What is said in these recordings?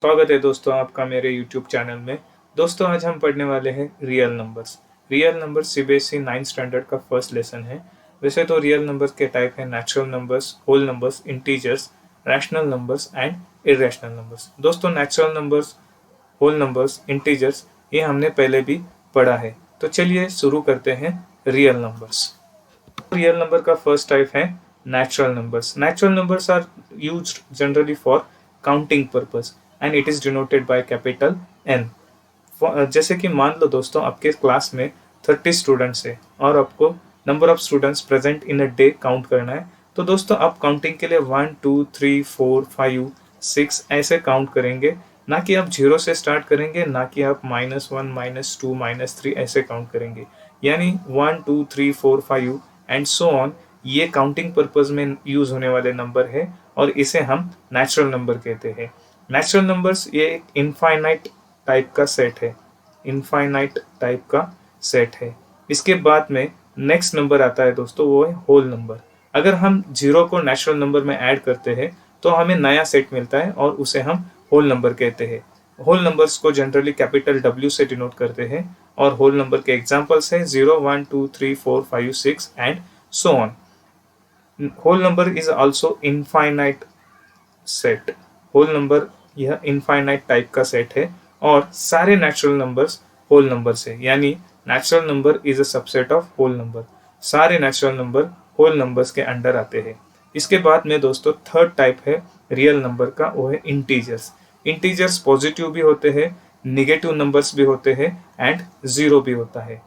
स्वागत है दोस्तों आपका मेरे YouTube चैनल में। दोस्तों आज हम पढ़ने वाले हैं real numbers. Real number CBSE 9th standard का फर्स्ट लेसन है। वैसे तो रियल नंबर्स के टाइप है natural numbers, whole numbers, integers, rational numbers and irrational numbers. दोस्तों natural numbers, whole numbers, integers ये हमने पहले भी पढ़ा है। तो चलिए शुरू करते हैं रियल नंबर्स। रियल नंबर का फर्स्ट टाइप है natural numbers. Natural numbers are used generally for counting purpose and it is denoted by capital N. जैसे कि मान लो दोस्तों आपके क्लास में 30 स्टूडेंट्स है और आपको number of students present in a day count करना है। तो दोस्तों आप काउंटिंग के लिए 1 2 3 4 5 6 ऐसे काउंट करेंगे, ना कि आप जीरो से स्टार्ट करेंगे, ना कि आप -1 -2 -3 ऐसे काउंट करेंगे। यानी 1 2 3 4 5 एंड सो ऑन ये काउंटिंग पर्पज में यूज होने वाले नंबर है और इसे हम नेचुरल नंबर कहते हैं। नेचुरल नंबर्स ये एक इनफाइनाइट टाइप का सेट है, इनफाइनाइट टाइप का सेट है। इसके बाद में नेक्स्ट नंबर आता है दोस्तों, वो है होल नंबर। अगर हम जीरो को नेचुरल नंबर में ऐड करते हैं तो हमें नया सेट मिलता है और उसे हम होल नंबर कहते हैं। होल नंबर्स को जनरली कैपिटल W से डिनोट करते हैं और होल नंबर के एग्जांपल्स हैं 0 1 2 3 4 5 6 and so on. Whole number is also infinite set. Whole number यह इनफाइनाइट टाइप का सेट है और सारे नेचुरल नंबर्स होल नंबर्स है, यानी natural number is a subset of whole number. सारे नेचुरल नंबर होल नंबर्स के अंडर आते हैं। इसके बाद में दोस्तों थर्ड टाइप है रियल नंबर का, वो है इंटीजर्स। इंटीजर्स पॉजिटिव भी होते हैं, निगेटिव नंबर्स भी होते हैं एंड जीरो भी होता है।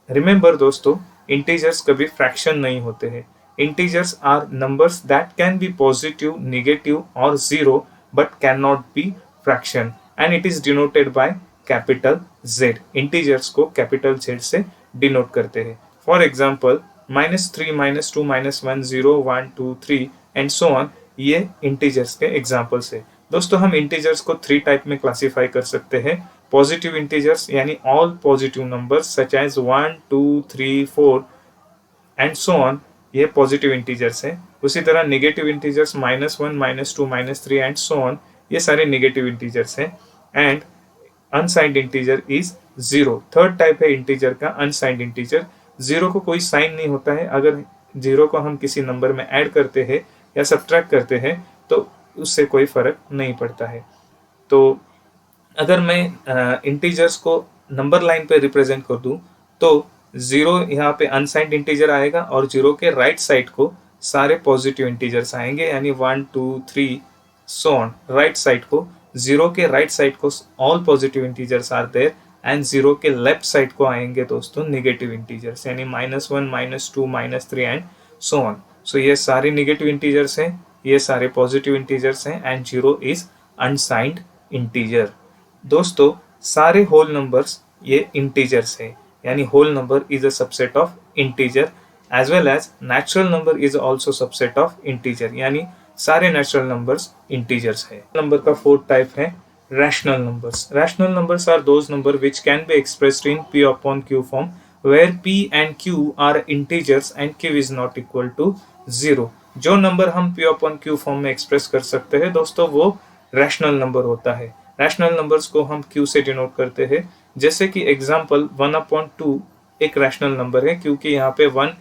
रिमेंबर दोस्तों, इंटीजर्स कभी फ्रैक्शन नहीं होते हैं। Integers are numbers that can be positive, negative और zero but can not be fraction and it is denoted by capital Z। Integers को कैपिटल Z से डिनोट करते हैं। For example -3 -2 -1 0 1 2 3 and so on, ये integers के examples है। दोस्तों हम इंटीजर्स को 3 टाइप में क्लासिफाई कर सकते हैं। पॉजिटिव इंटीजर्स यानी all positive numbers such as 1 2 3 4 and so on, ये पॉजिटिव इंटीजर्स है। उसी तरह negative integers -1 -2 -3 and so on, ये सारे नेगेटिव इंटीजर्स हैं। And unsigned integer is zero. Third type है इंटीजर का अनसाइंड इंटीजर। जीरो को कोई साइन नहीं होता है। अगर जीरो को हम किसी नंबर में ऐड करते हैं या सब्ट्रैक्ट करते हैं तो उससे कोई फर्क नहीं पड़ता है। तो अगर मैं इंटीजर्स को नंबर लाइन पे रिप्रेजेंट कर दूं तो जीरो यहाँ पे अनसाइंड इंटीजर आएगा और जीरो के राइट साइड को सारे पॉजिटिव इंटीजर्स आएंगे, यानी 1 2 3 सो ऑन। राइट साइड को, जीरो के राइट साइड को all positive integers are there and zero के लेफ्ट साइड को आएंगे दोस्तों नेगेटिव इंटीजर्स, यानी -1 -2 -3 एंड सो ऑन। सो ये सारे नेगेटिव इंटीजर्स हैं, ये सारे पॉजिटिव इंटीजर्स हैं and zero is unsigned integer. दोस्तों सारे होल नंबर्स ये इंटीजर्स है, यानी whole number is a subset of integer as well as natural number is also subset of integer, यानी सारे नेचुरल नंबर्स इंटीजर्स है। नंबर का फोर्थ टाइप है rational numbers. Rational numbers are those number which can be expressed in P upon Q form where P and Q are integers and Q is not equal to 0। जो number हम P upon Q form में express कर सकते हैं दोस्तों वो rational number होता है। रैशनल नंबर्स को हम Q से डिनोट करते हैं। जैसे कि एग्जांपल 1/2 एक रैशनल नंबर है क्योंकि यहाँ पे 1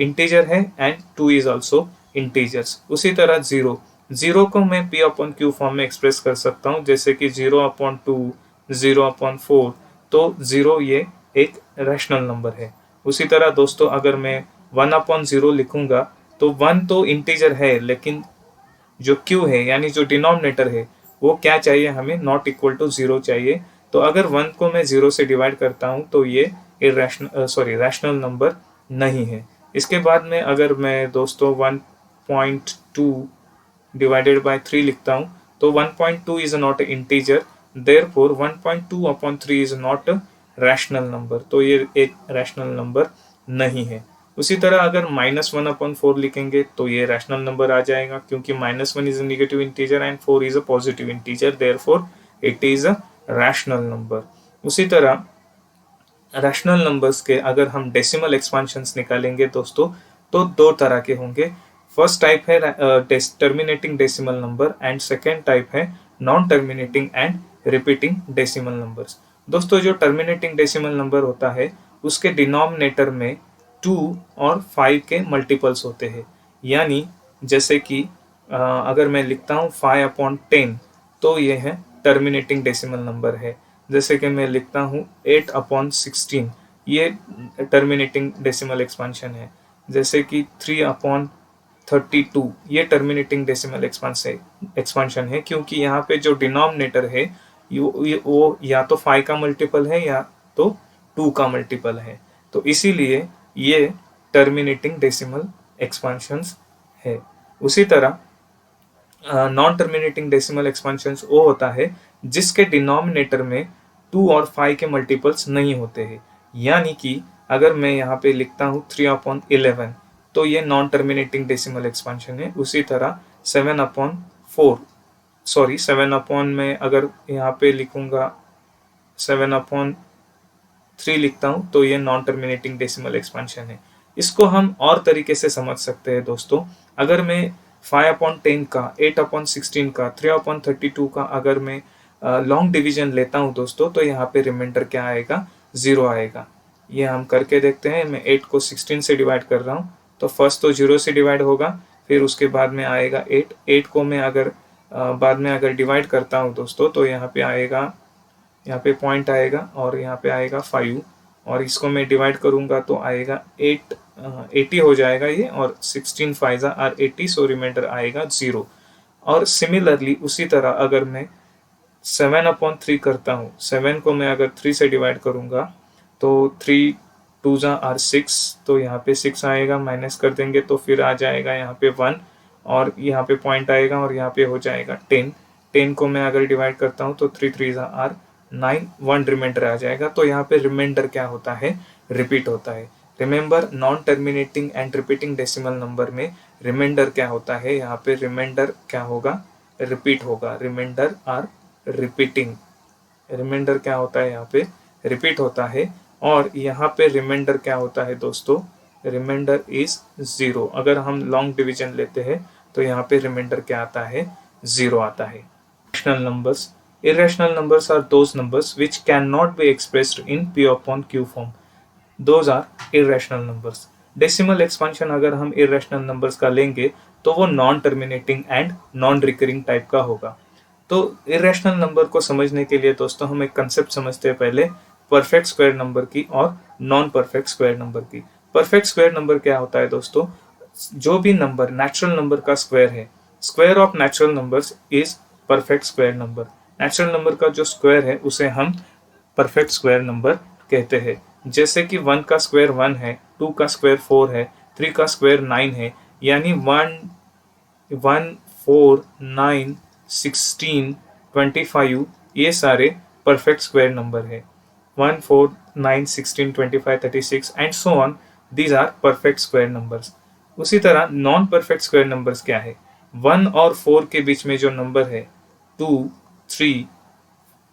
इंटीजर है एंड 2 इज आल्सो इंटीजर्स। उसी तरह जीरो को मैं P upon Q फॉर्म में एक्सप्रेस कर सकता हूँ, जैसे कि 0/2 0/4, तो जीरो ये एक रैशनल नंबर है। उसी तरह दोस्तों अगर मैं 1/0 लिखूंगा तो 1 तो इंटीजर है लेकिन जो Q है यानी जो डिनोमिनेटर है वो क्या चाहिए, हमें नॉट इक्वल टू 0 चाहिए। तो अगर 1 को मैं 0 से डिवाइड करता हूँ तो ये रैशनल नंबर नहीं है। इसके बाद में अगर मैं दोस्तों 1.2 डिवाइडेड बाय 3 लिखता हूँ तो 1.2 is not a integer, therefore 1.2/3 is not a rational number, तो ये एक रैशनल नंबर नहीं है। उसी तरह अगर -1/4 लिखेंगे तो ये रैशनल नंबर आ जाएगा क्योंकि -1 is a negative integer and 4 is a positive integer, therefore it is a rational number. उसी तरह रैशनल नंबर्स के अगर हम डेसिमल एक्सपांशंस निकालेंगे दोस्तों तो दो तरह के होंगे। फर्स्ट टाइप है terminating decimal number and second type है non terminating and repeating decimal numbers. दोस्तों जो टर्मिनेटिंग डेसिमल नंबर होता है उसके डिनोमिनेटर में 2 और 5 के मल्टीपल्स होते हैं। यानी जैसे कि अगर मैं लिखता हूँ 5/10 तो ये है टर्मिनेटिंग डेसिमल नंबर है। जैसे कि मैं लिखता हूँ 8/16 ये टर्मिनेटिंग डेसिमल एक्सपेंशन है। जैसे कि 3/32 ये टर्मिनेटिंग डेसिमल एक्सपेंशन है, क्योंकि यहाँ पे जो डिनोमिनेटर है वो या तो 5 का मल्टीपल है या तो 2 का मल्टीपल है, तो इसीलिए ये टर्मिनेटिंग डेसिमल एक्सपेंशंस है। उसी तरह नॉन टर्मिनेटिंग डेसिमल एक्सपेंशंस वो होता है जिसके डिनोमिनेटर में 2 और 5 के मल्टीपल्स नहीं होते हैं। यानी कि अगर मैं यहाँ पे लिखता हूँ 3/11 तो ये नॉन टर्मिनेटिंग डेसिमल एक्सपेंशन है। उसी तरह 7 में अगर यहाँ पे लिखूंगा 7/3 लिखता हूँ तो ये नॉन टर्मिनेटिंग डेसिमल एक्सपेंशन है। इसको हम और तरीके से समझ सकते हैं दोस्तों। अगर मैं 5/10 का, 8/16 का, 3/32 का अगर मैं लॉन्ग डिवीजन लेता हूँ दोस्तों तो यहाँ पे रिमाइंडर क्या आएगा, 0 आएगा। ये हम करके देखते हैं। मैं 8 को 16 से डिवाइड कर रहा हूँ तो फर्स्ट तो 0 से डिवाइड होगा, फिर उसके बाद में आएगा 8 को मैं अगर बाद में अगर डिवाइड करता हूँ दोस्तों तो यहाँ पे आएगा, यहाँ पे पॉइंट आएगा और यहाँ पे आएगा 5 और इसको मैं डिवाइड करूंगा तो आएगा 80 हो जाएगा ये, और 16 5 आर 80, सो रिमाइंडर आएगा 0। और सिमिलरली उसी तरह अगर मैं 7/3 करता हूँ, 7 को मैं अगर 3 से डिवाइड करूंगा तो 3 2 आर 6, तो यहाँ पे 6 आएगा, माइनस कर देंगे तो फिर आ जाएगा यहाँ पे 1 और यहाँ पे पॉइंट आएगा और यहाँ पे हो जाएगा 10 को मैं अगर डिवाइड करता हूँ तो 3 3 आर 9, 1 रिमाइंडर आ जाएगा। तो यहाँ पे रिमाइंडर क्या होता है, रिपीट होता है। Remember non terminating and repeating decimal number में रिमाइंडर क्या होता है, यहाँ पे रिमाइंडर क्या होगा, रिपीट होगा। रिमाइंडर आर रिपीटिंग, रिमाइंडर क्या होता है यहाँ पे, रिपीट होता है। और यहाँ पे रिमाइंडर क्या होता है दोस्तों, रिमाइंडर इज 0। अगर हम लॉन्ग डिवीजन लेते हैं तो यहाँ पे रिमाइंडर क्या आता है, 0 आता है। Rational numbers, irrational numbers are those numbers which cannot be expressed in P/Q form. Those are irrational numbers. Decimal expansion अगर हम irrational numbers का लेंगे तो वो non terminating and non recurring type का होगा। तो irrational नंबर को समझने के लिए दोस्तों हम एक कंसेप्ट समझते हैं पहले परफेक्ट स्क्वायर नंबर की और नॉन परफेक्ट स्क्वायर नंबर की। परफेक्ट स्क्वायर नंबर क्या होता है दोस्तों, जो भी नंबर नेचुरल नंबर का स्क्वायर है, square of natural numbers is perfect square number. Natural number का जो स्क्वायर है उसे हम परफेक्ट स्क्वायर नंबर कहते हैं। जैसे कि 1 का स्क्वायर 1 है, 2 का स्क्वायर 4 है, 3 का स्क्वायर 9 है, यानी 1 1 4 9 16 25 ये सारे परफेक्ट स्क्वायर नंबर है। 1 4 9 16 25 36 and so on, these are perfect square numbers. उसी तरह नॉन परफेक्ट स्क्वायर नंबर्स क्या है, 1 और 4 के बीच में जो नंबर है 2 3,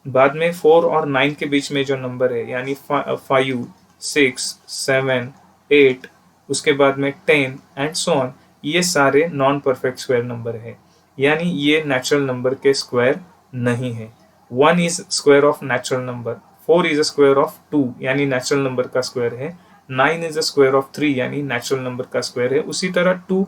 बाद में 4 और 9 के बीच में जो नंबर है यानी 5 6 7 8, उसके बाद में 10 एंड सो ऑन, ये सारे नॉन परफेक्ट स्क्वायर नंबर है, यानी ये नेचुरल नंबर के स्क्वायर नहीं है। 1 is square of natural number, 4 is a square of 2 यानी नेचुरल नंबर का स्क्वायर है, 9 इज अ स्क्वायर ऑफ 3 यानी नेचुरल नंबर का स्क्वायर है। उसी तरह 2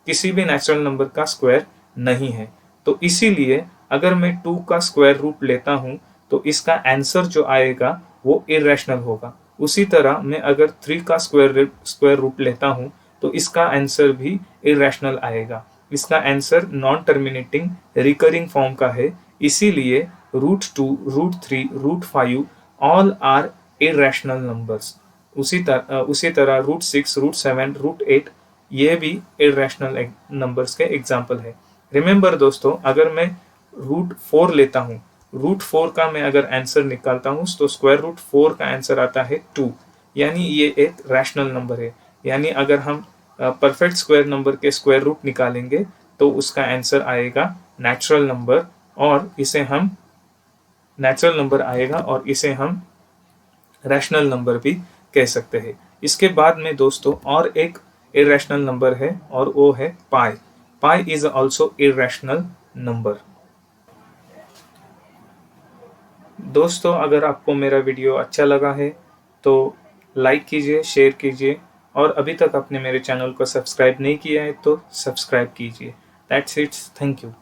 किसी भी नेचुरल नंबर का स्क्वायर नहीं है। तो इसीलिए अगर मैं 2 का स्क्वायर रूट लेता हूं तो इसका आंसर जो आएगा वो इरेशनल होगा। उसी तरह मैं अगर 3 का स्क्वायर रूट लेता हूं तो इसका आंसर भी इरेशनल आएगा। इसका answer non terminating recurring form का है, इसीलिए √2 √3 √5 ऑल आर इरेशनल नंबर्स। उसी तरह √6 √7 √8 ये भी इरेशनल नंबर्स के एग्जाम्पल है। रिमेंबर दोस्तों, अगर मैं √4 लेता हूँ, √4 का मैं अगर आंसर निकालता हूँ तो स्क्वायर रूट 4 का आंसर आता है 2, यानी ये एक रैशनल नंबर है। यानी अगर हम परफेक्ट स्क्वायर नंबर के स्क्वायर रूट निकालेंगे तो उसका आंसर आएगा नेचुरल नंबर, और इसे हम नेचुरल नंबर आएगा और इसे हम रैशनल नंबर भी कह सकते हैं। इसके बाद में दोस्तों और एक इरेशनल नंबर है और वो है pi. Pi is also irrational number. दोस्तों, अगर आपको मेरा वीडियो अच्छा लगा है तो लाइक कीजिए, शेयर कीजिए, और अभी तक आपने मेरे चैनल को सब्सक्राइब नहीं किया है तो सब्सक्राइब कीजिए। That's it, thank you.